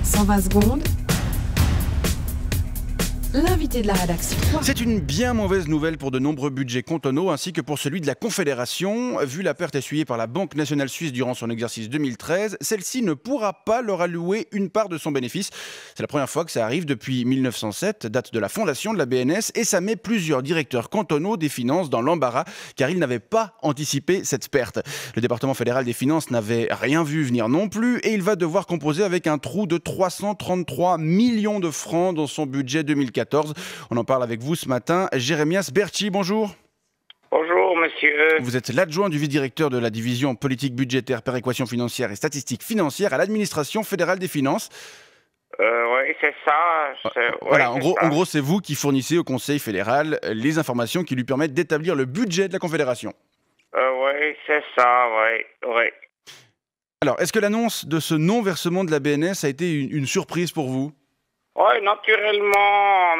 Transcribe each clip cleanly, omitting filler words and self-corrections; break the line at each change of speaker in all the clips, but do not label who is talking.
120 secondes, l'invité de la rédaction.
C'est une bien mauvaise nouvelle pour de nombreux budgets cantonaux ainsi que pour celui de la Confédération. Vu la perte essuyée par la Banque nationale suisse durant son exercice 2013, celle-ci ne pourra pas leur allouer une part de son bénéfice. C'est la première fois que ça arrive depuis 1907, date de la fondation de la BNS, et ça met plusieurs directeurs cantonaux des finances dans l'embarras car ils n'avaient pas anticipé cette perte. Le département fédéral des finances n'avait rien vu venir non plus et il va devoir composer avec un trou de 333 millions de francs dans son budget 2014. On en parle avec vous ce matin. Jérémias Berchi, bonjour.
Bonjour, monsieur.
Vous êtes l'adjoint du vice-directeur de la division politique budgétaire, péréquation financière et statistiques financières à l'administration fédérale des finances.
Oui, c'est ça.
Voilà, en gros, c'est vous qui fournissez au Conseil fédéral les informations qui lui permettent d'établir le budget de la Confédération.
Oui, c'est ça, oui.
Alors, est-ce que l'annonce de ce non-versement de la BNS a été une surprise pour vous ?
Oui, naturellement,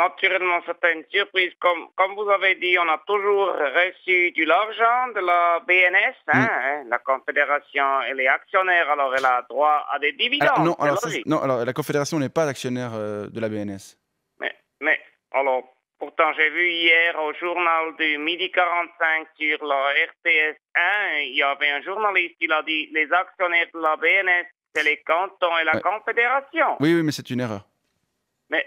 c'était une surprise. Comme vous avez dit, on a toujours reçu de l'argent de la BNS. La Confédération, elle est actionnaire, alors elle a droit à des dividendes.
Alors la Confédération n'est pas actionnaire de la BNS.
Mais, alors, pourtant, j'ai vu hier au journal du midi 45 sur la RTS 1, il y avait un journaliste qui a dit les actionnaires de la BNS, c'est les cantons et la Confédération.
Oui, mais c'est une erreur.
Mais,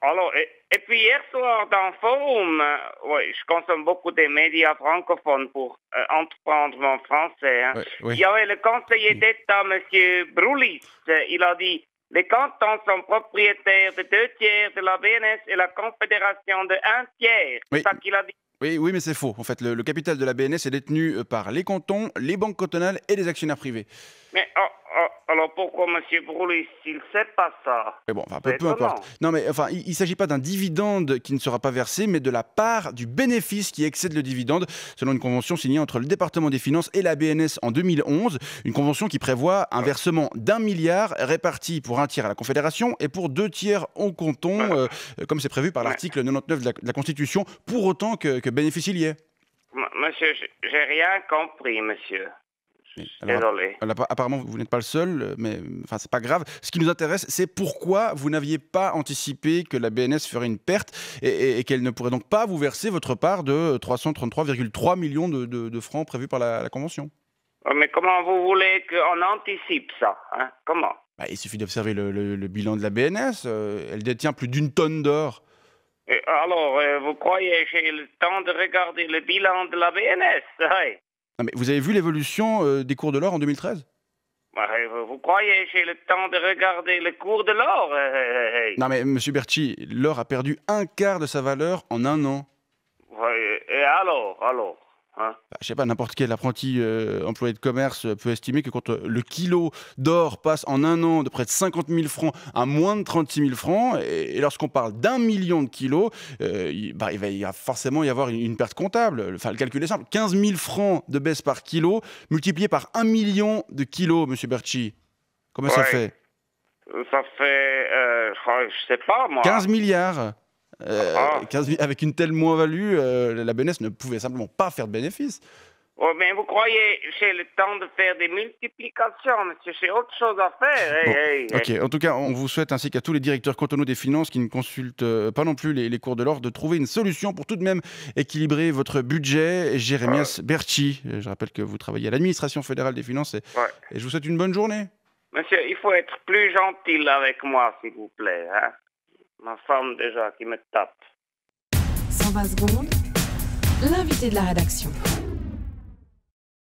alors, et puis hier soir dans le forum, je consomme beaucoup des médias francophones pour entreprendre mon français. Il y avait le conseiller d'État, M. Broulis, il a dit les cantons sont propriétaires de 2 tiers de la BNS et la Confédération de 1 tiers. C'est ça qu'il a dit.
Oui, mais c'est faux. En fait, le capital de la BNS est détenu par les cantons, les banques cantonales et les actionnaires privés.
Mais alors pourquoi M. Broulis, s'il ne sait pas ça?
Mais bon, peu importe. Non, mais enfin, il ne s'agit pas d'un dividende qui ne sera pas versé, mais de la part du bénéfice qui excède le dividende, selon une convention signée entre le département des finances et la BNS en 2011. Une convention qui prévoit un versement d'1 milliard réparti pour 1 tiers à la Confédération et pour 2 tiers au canton, comme c'est prévu par l'article 99 de la Constitution, pour autant que bénéfice il y ait.
Monsieur, j'ai rien compris, monsieur. Désolé.
Apparemment, vous n'êtes pas le seul, mais enfin, c'est pas grave. Ce qui nous intéresse, c'est pourquoi vous n'aviez pas anticipé que la BNS ferait une perte et qu'elle ne pourrait donc pas vous verser votre part de 333,3 millions de francs prévus par la Convention.
Mais comment vous voulez qu'on anticipe ça, Comment?
Il suffit d'observer le bilan de la BNS. Elle détient plus d'1 tonne d'or.
Et alors, vous croyez que j'ai le temps de regarder le bilan de la BNS?
Non, mais vous avez vu l'évolution des cours de l'or en 2013 ?
Vous croyez que j'ai le temps de regarder le cours de l'or?
Non mais M. Berchi, l'or a perdu 1/4 de sa valeur en 1 an.
Et alors
Je sais pas, n'importe quel apprenti employé de commerce peut estimer que quand le kilo d'or passe en 1 an de près de 50 000 francs à moins de 36 000 francs, et lorsqu'on parle d'1 million de kilos, il va forcément y avoir une perte comptable. Enfin, le calcul est simple. 15 000 francs de baisse par kilo, multiplié par 1 million de kilos, M. Berchi. Comment ça fait?
Ça fait, je sais pas, moi.
15 milliards. Avec une telle moins-value, la BNS ne pouvait simplement pas faire de bénéfices.
Mais vous croyez que j'ai le temps de faire des multiplications, monsieur? J'ai autre chose à faire.
Ok, en tout cas, on vous souhaite, ainsi qu'à tous les directeurs cantonaux des finances qui ne consultent pas non plus les cours de l'or, de trouver une solution pour tout de même équilibrer votre budget. Jérémias Berchi, je rappelle que vous travaillez à l'administration fédérale des finances et je vous souhaite une bonne journée.
Monsieur, il faut être plus gentil avec moi, s'il vous plaît. Ma femme déjà qui me tape.
120 secondes, l'invité de la rédaction.